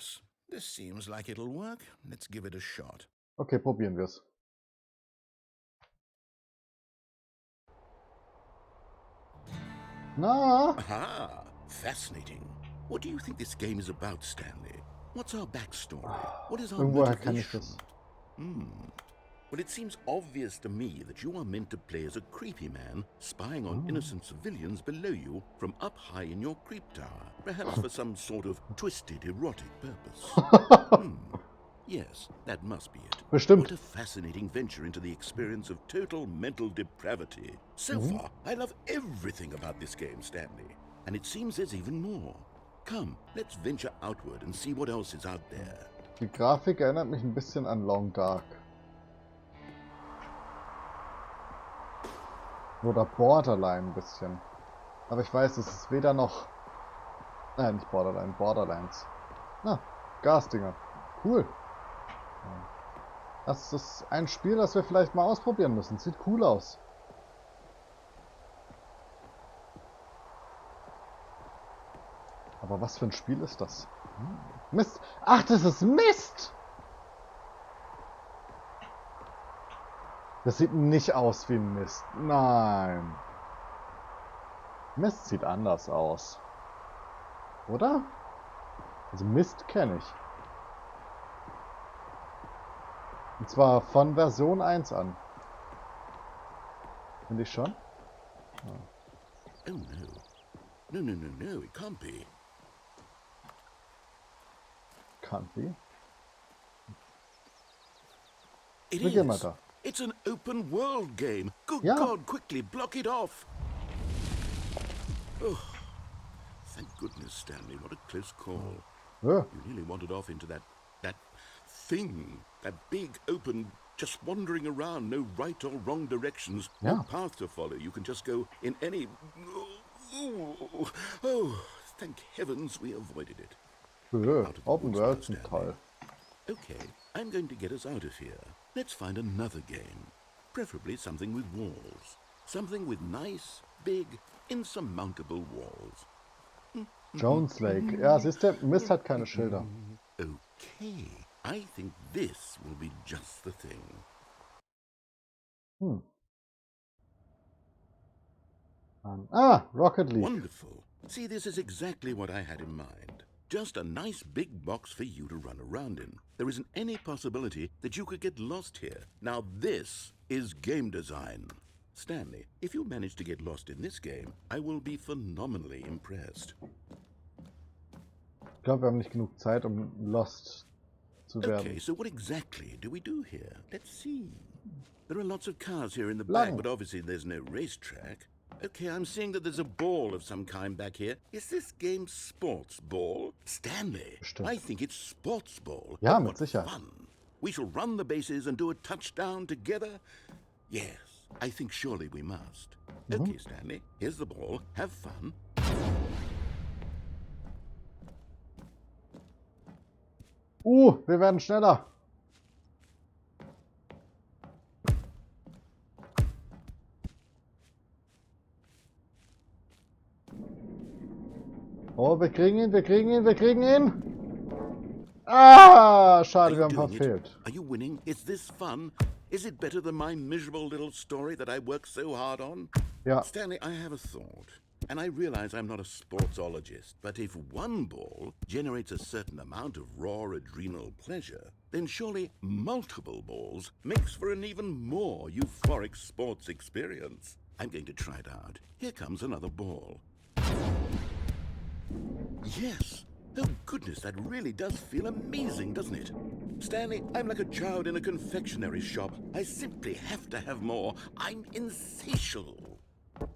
Yes, this seems like it'll work. Let's give it a shot. Okay, probieren wir es. Na? Aha, fascinating. What do you think this game is about, Stanley? What's our backstory? What is our Irgendwoher kann ich motivation? das. Well, it seems obvious to me that you are meant to play as a creepy man spying on innocent civilians below you from up high in your creep tower, perhaps for some sort of twisted erotic purpose. Yes, that must be it. Bestimmt. What a fascinating venture into the experience of total mental depravity. So far, I love everything about this game, Stanley. And it seems there's even more. Come, let's venture outward and see what else is out there. Die Grafik erinnert mich ein bisschen an Long Dark. Oder Borderline ein bisschen. Aber ich weiß, es ist weder noch... Nein, nicht Borderline, Borderlands. Na, Gasdinger. Cool. Das ist ein Spiel, das wir vielleicht mal ausprobieren müssen. Sieht cool aus. Aber was für ein Spiel ist das? Mist. Ach, das ist Mist! Das sieht nicht aus wie Mist. Nein. Mist sieht anders aus. Oder? Also Mist kenne ich. Und zwar von Version 1 an. Finde ich schon? Oh no. No, it can't be. Can't be. It Wir gehen mal is. da. It's an open world game. Good Ja. God, quickly, block it off. Oh, thank goodness, Stanley. What a close call. Ja. You nearly wandered off into that thing. That big, open, just wandering around, no right or wrong directions, no Ja. path to follow. You can just go in any... Oh, thank heavens we avoided it. Ja. Out of the Open woods World now, sind Stanley. toll. Okay, I'm going to get us out of here. Let's find another game. Preferably something with walls. Something with nice, big, insurmountable walls. Jones Lake. Ja, siehst du, Mist hat keine Schilder. Okay, I think this will be just the thing. Rocket League. Wonderful. See, this is exactly what I had in mind. Just a nice big box for you to run around in. There isn't any possibility that you could get lost here. Now this is game design. Stanley, if you manage to get lost in this game, I will be phenomenally impressed. Ich glaube, wir haben nicht genug Zeit, um Lost zu werden. Okay, so what exactly do we do here? Let's see. There are lots of cars here in the back, but obviously there's no racetrack. Okay, I'm seeing that there's a ball of some kind back here. Is this game sports ball? Stanley, Bestimmt. I think it's sports ball. Ja, Oh, mit what Sicherheit. fun. We shall run the bases and do a touchdown together. Yes, I think surely we must. Okay, Stanley, here's the ball. Have fun. Wir werden schneller. Oh, wir kriegen ihn, wir kriegen ihn, wir kriegen ihn. Ah, schade, wir haben doing it? verfehlt. Are you winning? Is this fun? Is it better than my miserable little story that I worked so hard on? Ja, Stanley, I have a thought. And I realize I'm not a sportsologist, but if one ball generates a certain amount of raw adrenal pleasure, then surely multiple balls makes for an even more euphoric sports experience. I'm going to try it out. Here comes another ball. Yes! Oh goodness, that really does feel amazing, doesn't it? Stanley, I'm like a child in a confectionery shop. I simply have to have more. I'm insatiable.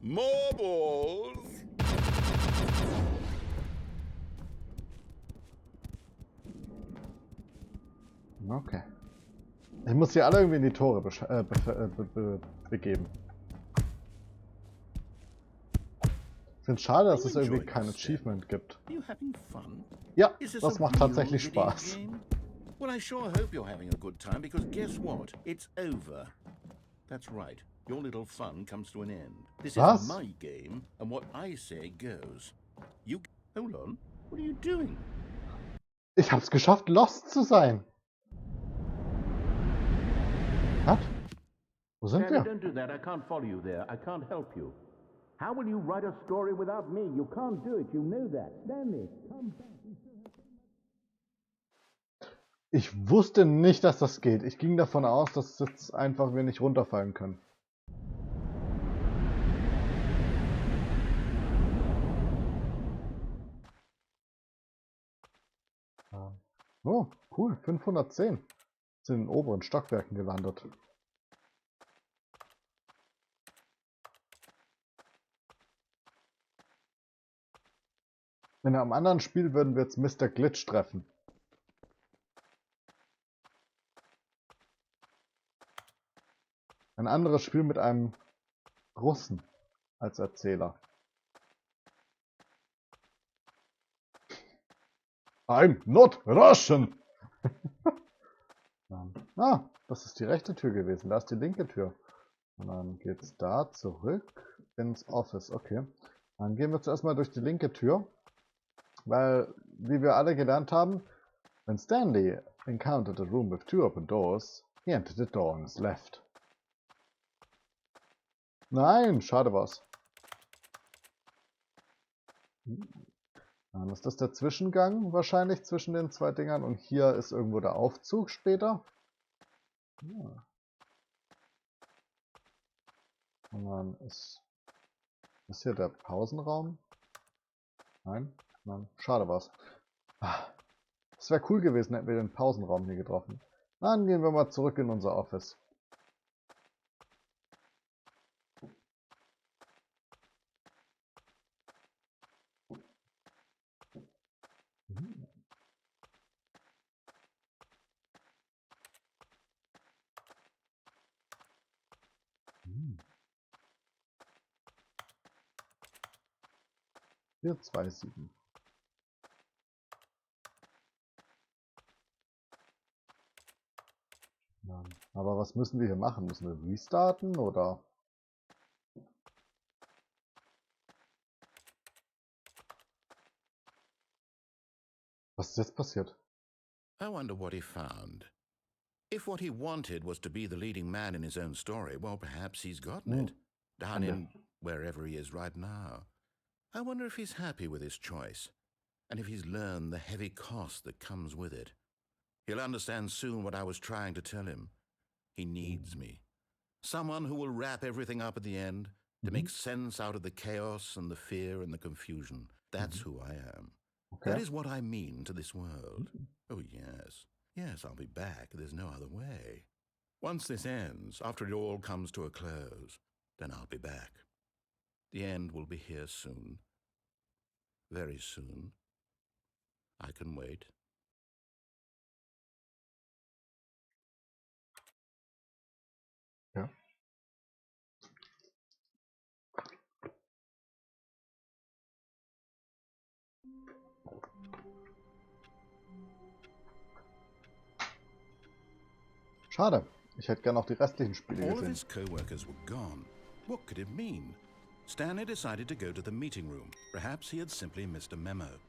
More balls! okay. Ich muss sie alle irgendwie in die Tore begeben. Ich finde es schade, dass es irgendwie kein Achievement gibt. Are you having fun? Ja, Is this das a macht real tatsächlich video Spaß. game? Well, I sure hope you're having a good time, because guess what? It's over. That's right. Your little fun comes to an end. This Was? is my game, and what I say goes. You... Hold on. What are you doing? Ich hab's geschafft, lost zu sein. Was? Wo sind Stanley, wir? don't do that. I can't follow you there. I can't help you. How will you write a story without me? You can't do it. You know that. Stanley, come back. Ich wusste nicht, dass das geht. Ich ging davon aus, dass jetzt einfach wir nicht runterfallen können. Oh, cool. 510. Sind in den oberen Stockwerken gelandet. In einem anderen Spiel würden wir jetzt Mr. Glitch treffen. Ein anderes Spiel mit einem Russen als Erzähler. I'm not Russian! Das ist die rechte Tür gewesen. Da ist die linke Tür. Und dann geht's da zurück ins Office. Okay. Dann gehen wir zuerst mal durch die linke Tür. Weil, wie wir alle gelernt haben, when Stanley encountered a room with two open doors, he entered the door on his left. Nein, schade war's. Dann ist das der Zwischengang wahrscheinlich zwischen den zwei Dingern und hier ist irgendwo der Aufzug später. Ja. Und dann ist hier der Pausenraum. Nein, schade war's. Es wäre cool gewesen, hätten wir den Pausenraum hier getroffen. Dann gehen wir mal zurück in unser Office. Hier 2,7. Aber was müssen wir hier machen? Müssen wir restarten oder? Was ist jetzt passiert? I wonder what he found. If what he wanted was to be the leading man in his own story, well, perhaps he's gotten it. Down in wherever he is right now. I wonder if he's happy with his choice, and if he's learned the heavy cost that comes with it. He'll understand soon what I was trying to tell him. He needs me. Someone who will wrap everything up at the end, to make sense out of the chaos and the fear and the confusion. That's who I am. Okay. That is what I mean to this world. Oh, yes. Yes, I'll be back. There's no other way. Once this ends, after it all comes to a close, then I'll be back. The end will be here soon. Very soon. I can wait. Ja. Schade. Ich hätte gern auch die restlichen Spiele All of gesehen. his co-workers were gone. What could it mean? Stanley decided to go to the meeting room. Perhaps he had simply missed a memo.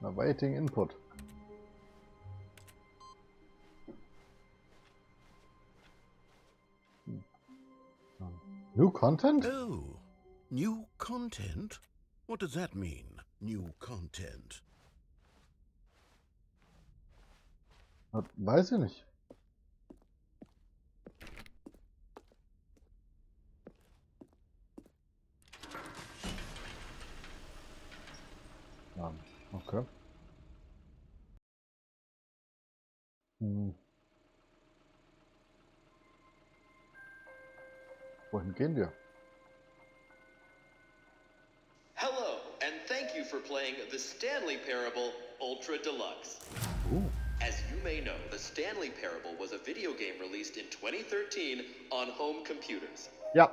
Awaiting input. New content? Oh, new content? What does that mean, new content? Weiß ich nicht. Okay. Wohin gehen wir? Hello, and thank you for playing the Stanley Parable Ultra Deluxe. Ooh. As you may know, the Stanley Parable was a video game released in 2013 on home computers. Ja.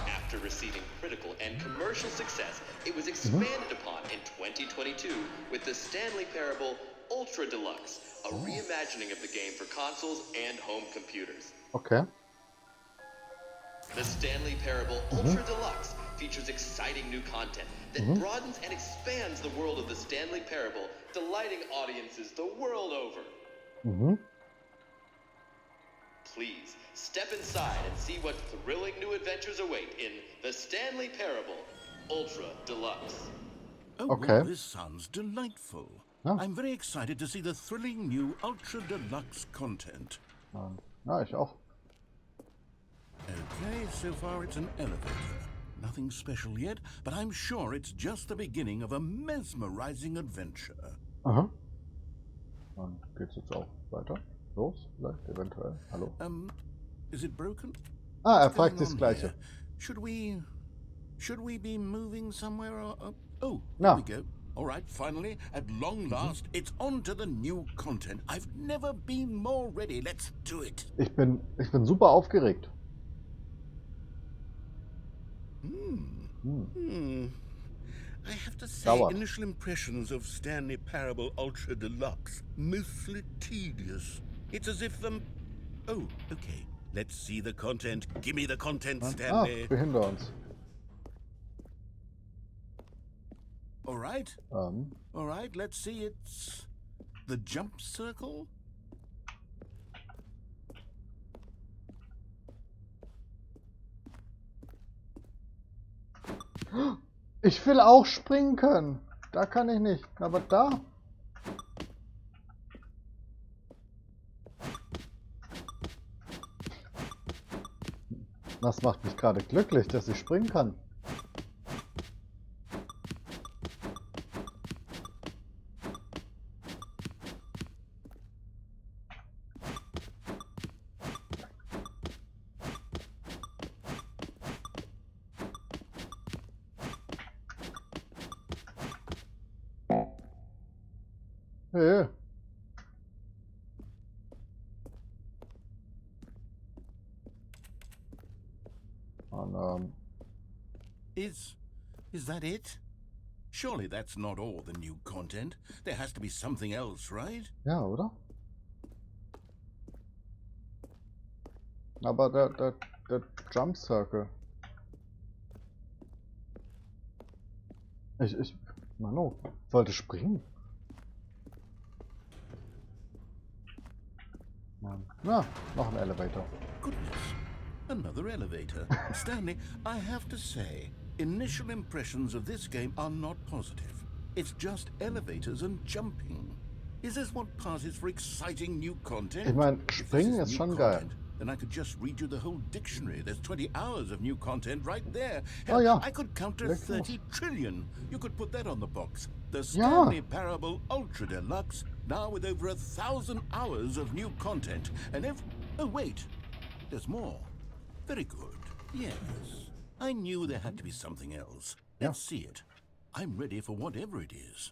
After receiving critical and commercial success, it was expanded upon in 2022 with the Stanley Parable Ultra Deluxe, a reimagining of the game for consoles and home computers. Okay. The Stanley Parable Ultra Deluxe features exciting new content that broadens and expands the world of the Stanley Parable, delighting audiences the world over. Please step inside and see what thrilling new adventures await in the Stanley Parable Ultra Deluxe. Oh, Okay. well, this sounds delightful. Ja. I'm very excited to see the thrilling new Ultra Deluxe content. Ja, ich auch. Okay, so far it's an elevator. Nothing special yet, but I'm sure it's just the beginning of a mesmerizing adventure. Aha. Dann geht's jetzt auch weiter. Los, vielleicht, eventuell. Hallo. Is it broken? Ah, er What's fragt going das on Gleiche. here? Should we be moving somewhere or... oh, Ja. there we go. All right, finally, at long last, it's on to the new content. I've never been more ready. Let's do it. Ich bin super aufgeregt. I have to say, Dauert. initial impressions of Stanley Parable Ultra Deluxe, mostly tedious. It's as if oh, okay. Let's see the content. Give me the content, Stanley. Behinder uns. All right. All right, let's see. It's the jump circle. Ich will auch springen können. Da kann ich nicht. Aber da. Das macht mich gerade glücklich, dass ich springen kann. Hey. Und, Is that it? Surely that's not all the new content. There has to be something else, right? ja, oder? Aber der Jump Circle. Manu, wollte springen. Na, noch ein Elevator. Goodness, another elevator. Stanley, I have to say, initial impressions of this game are not positive. It's just elevators and jumping. Is this what passes for exciting new content? Ich meine, If this springen is ist new schon geil. content, then I could just read you the whole dictionary. There's 20 hours of new content right there. Oh, Hell, ja. I could count to Leg 30 trillion. You could put that on the box. The Ja. Stanley Parable Ultra Deluxe, now with over 1,000 hours of new content. And oh, wait. There's more. Very good. Yes. I knew there had to be something else. Ja. Let's see it. I'm ready for whatever it is.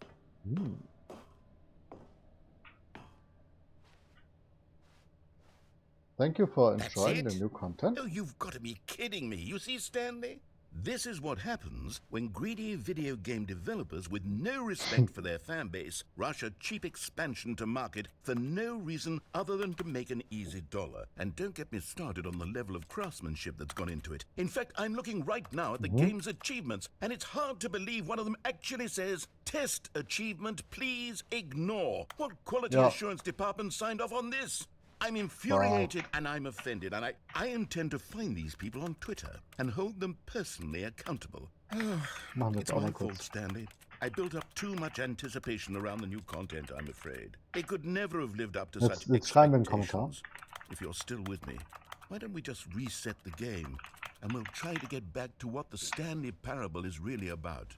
Thank you for That's enjoying the it? new content. Oh, you've got to be kidding me. You see, Stanley? This is what happens when greedy video game developers with no respect for their fan base rush a cheap expansion to market for no reason other than to make an easy dollar. And don't get me started on the level of craftsmanship that's gone into it. In fact, I'm looking right now at the game's achievements, and it's hard to believe one of them actually says, "Test achievement, please ignore." What quality Ja. assurance department signed off on this? I'm infuriated and I'm offended, and I intend to find these people on Twitter and hold them personally accountable. Machen wir It's jetzt auch my mal fault, kurz. Stanley. I built up too much anticipation around the new content, I'm afraid. It could never have lived up to such Jetzt schreiben wir einen Kommentar. expectations. If you're still with me, why don't we just reset the game and we'll try to get back to what the Stanley Parable is really about.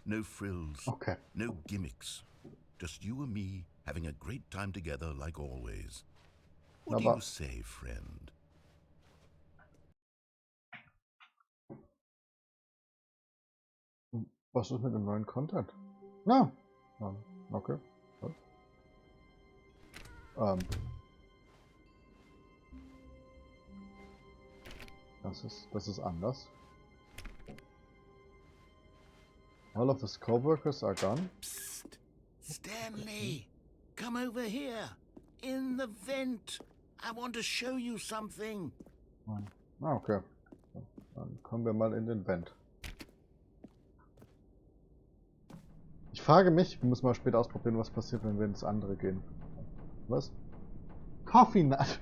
No frills, Okay. no gimmicks. Just you and me having a great time together like always. What do Aber- you say, friend? Was ist mit dem neuen Content? Na, okay. Gut. Das ist anders. All of his co-workers are gone. Psst! Stanley! Come over here! In the vent! I want to show you something! Okay. Dann kommen wir mal in den Vent. Ich frage mich, ich muss mal später ausprobieren, was passiert, wenn wir ins andere gehen. Was? Coffee Nut.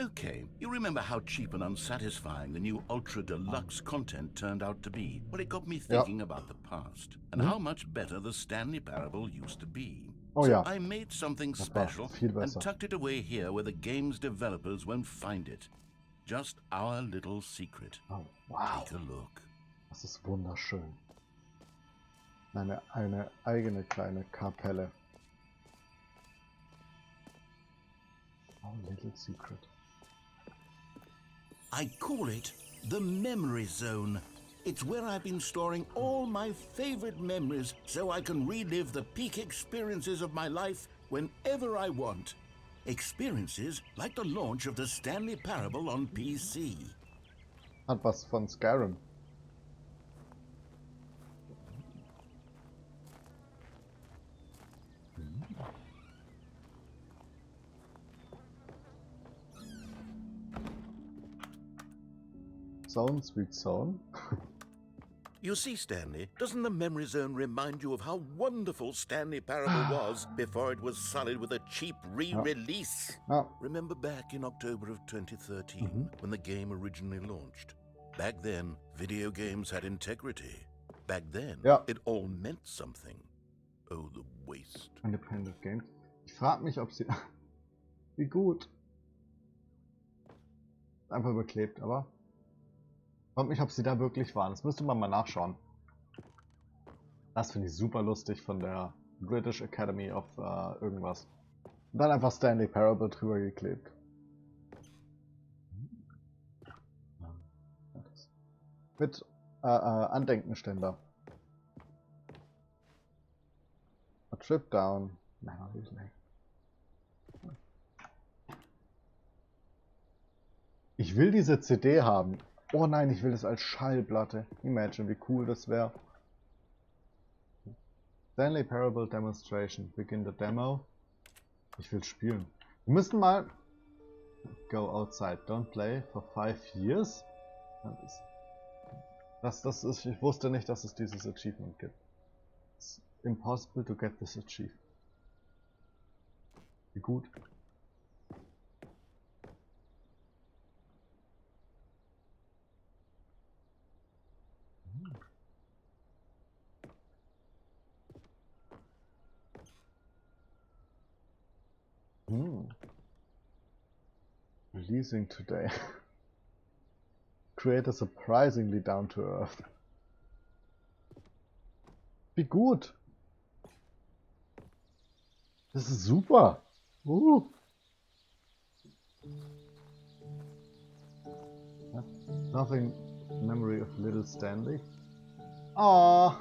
Okay, you remember how cheap and unsatisfying the new Ultra Deluxe content turned out to be? Well, it got me thinking about the past and how much better the Stanley Parable used to be. Oh So ja, I made something das war special viel and besser. tucked it away here where the game's developers won't find it. Just our little secret. Oh, wow. Take a look. Das ist wunderschön. Eine eigene kleine Kapelle. Oh, little secret. I call it the Memory Zone. It's where I've been storing all my favorite memories so I can relive the peak experiences of my life whenever I want. Experiences like the launch of the Stanley Parable on PC. Hat was von Skyrim. Zone, sweet zone. You see, Stanley, doesn't the Memory Zone remind you of how wonderful Stanley Parable was before it was sullied with a cheap re-release? Ja. Remember back in October of 2013 when the game originally launched? Back then, video games had integrity. Back then, it all meant something. Oh, the waste. Independent Games. Ich frage mich, ob sie... Wie gut. Einfach überklebt, aber... Ich frage mich, ob sie da wirklich waren. Das müsste man mal nachschauen. Das finde ich super lustig von der British Academy of irgendwas. Und dann einfach Stanley Parable drüber geklebt. Mit Andenkenständer. A trip down. Memory lane. Ich will diese CD haben. Oh nein, ich will das als Schallplatte. Imagine, wie cool das wäre. Stanley Parable Demonstration. Begin the Demo. Ich will spielen. Wir müssen mal... Go outside. Don't play for 5 years. Das ist... Ich wusste nicht, dass es dieses Achievement gibt. It's impossible to get this achievement. Wie gut. Releasing today. Creator surprisingly down to earth. Wie gut. Das ist super. Nothing memory of little Stanley. Ah.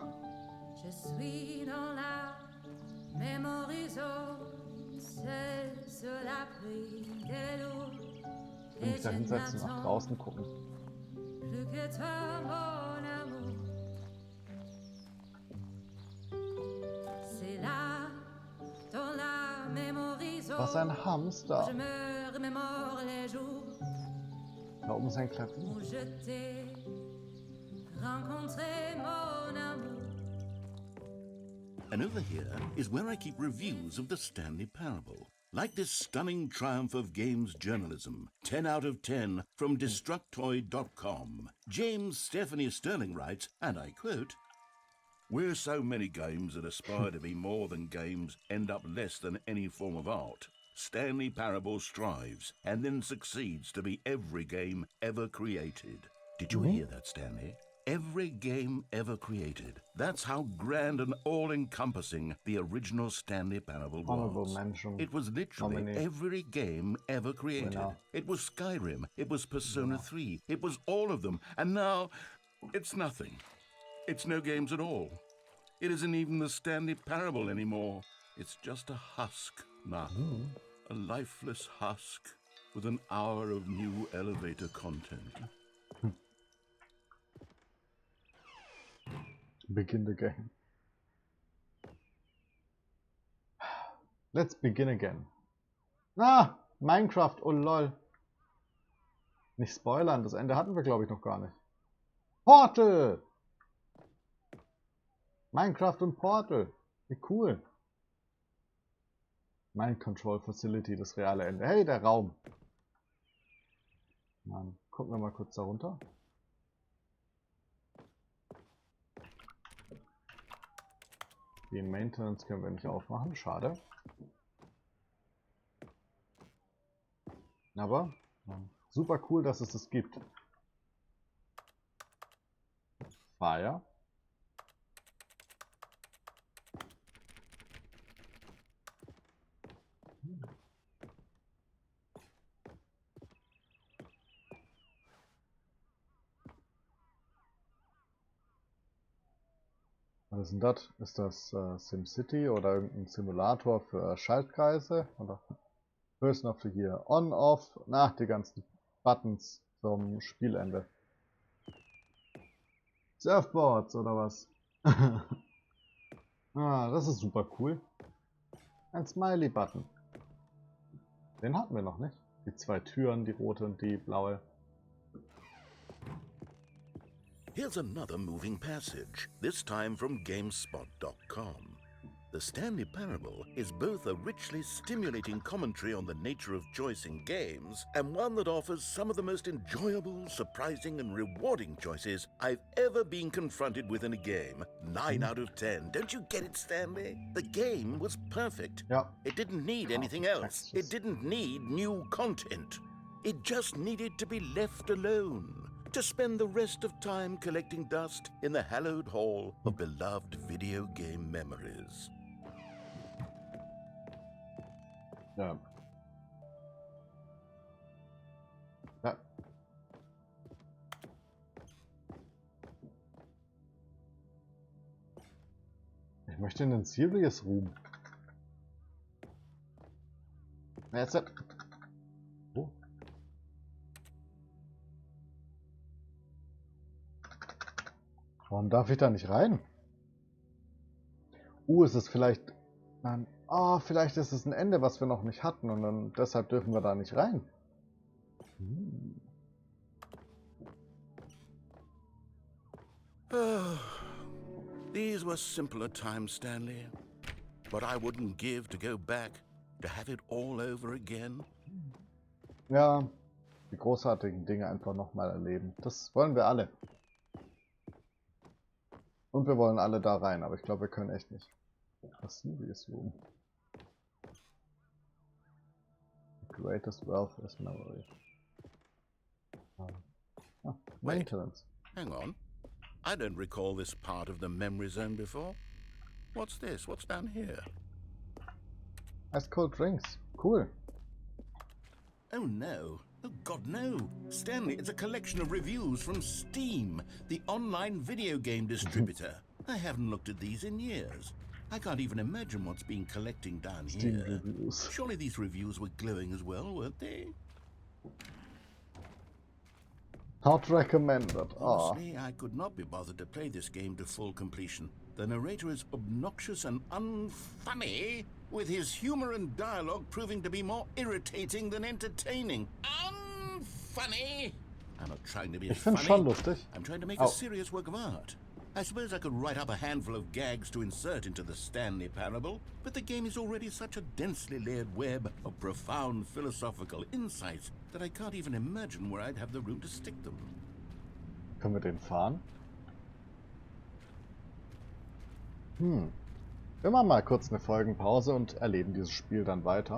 Je suis dans la memory zone, seul sur la pluie de l'eau. Will mich da hinsetzen, nach draußen gucken. Plus que toi, mon amour. C'est là, dans la memory zone. Was ein Hamster. Je me remémore les jours Da oben ist ein Klavier. où je t'ai rencontré, mon amour. And over here is where I keep reviews of the Stanley Parable. Like this stunning triumph of games journalism, 10 out of 10 from Destructoid.com. James Stephanie Sterling writes, and I quote, "Where so many games that aspire to be more than games end up less than any form of art, Stanley Parable strives and then succeeds to be every game ever created." Did you hear that, Stanley? Every game ever created. That's how grand and all-encompassing the original Stanley Parable Honorable was. mention. It was literally Nominee. every game ever created. Winner. It was Skyrim. It was Persona 3. It was all of them. And now, it's nothing. It's no games at all. It isn't even the Stanley Parable anymore. It's just a husk now. A lifeless husk with an hour of new elevator content. Begin the game. Let's begin again. Ah, Minecraft, oh lol. Nicht spoilern, das Ende hatten wir glaube ich noch gar nicht. Portal! Minecraft und Portal. Wie cool. Mind Control Facility, das reale Ende. Hey, der Raum. Dann gucken wir mal kurz da runter. Die Maintenance können wir nicht aufmachen, schade. Aber super cool, dass es das gibt. Fire. Was ist denn das? Ist das SimCity oder irgendein Simulator für Schaltkreise? Oder Person of the Year? On, off, nach die ganzen Buttons zum Spielende. Surfboards oder was? Ah, das ist super cool. Ein Smiley-Button. Den hatten wir noch nicht. Die zwei Türen, die rote und die blaue. Here's another moving passage, this time from GameSpot.com. The Stanley Parable is both a richly stimulating commentary on the nature of choice in games and one that offers some of the most enjoyable, surprising, and rewarding choices I've ever been confronted with in a game. 9 out of 10. Don't you get it, Stanley? The game was perfect. Ja. It didn't need anything else. It didn't need new content. It just needed to be left alone. To spend the rest of time collecting dust in the hallowed hall of beloved video game memories. Ja. Ja. Ich möchte einen Sirius ruhen. Jetzt. Oh. Warum darf ich da nicht rein? Ist es vielleicht... vielleicht ist es ein Ende, was wir noch nicht hatten und dann deshalb dürfen wir da nicht rein. These were simpler times, Stanley. But I wouldn't give to go back, to have it all over again. Ja, die großartigen Dinge einfach nochmal erleben. Das wollen wir alle. Und wir wollen alle da rein, aber ich glaube, wir können echt nicht. Was sind wir so? The greatest wealth is memory. Maintenance. Hang on. I don't recall this part of the memory zone before. What's this? What's down here? Ice cold drinks. Cool. Oh no. Oh God, no. Stanley, it's a collection of reviews from Steam, the online video game distributor. I haven't looked at these in years. I can't even imagine what's been collecting down Steam here. reviews. Surely these reviews were glowing as well, weren't they? Not recommended. Oh. Honestly, I could not be bothered to play this game to full completion. The narrator is obnoxious and unfunny, with his humor and dialogue proving to be more irritating than entertaining. Unfunny! I'm not trying to be Ich finde schon lustig. I'm trying to make a serious work of art. I suppose I could write up a handful of gags to insert into the Stanley Parable, but the game is already such a densely layered web of profound philosophical insights that I can't even imagine where I'd have the room to stick them. Können wir den fahren? Wir machen mal kurz eine Folgenpause und erleben dieses Spiel dann weiter.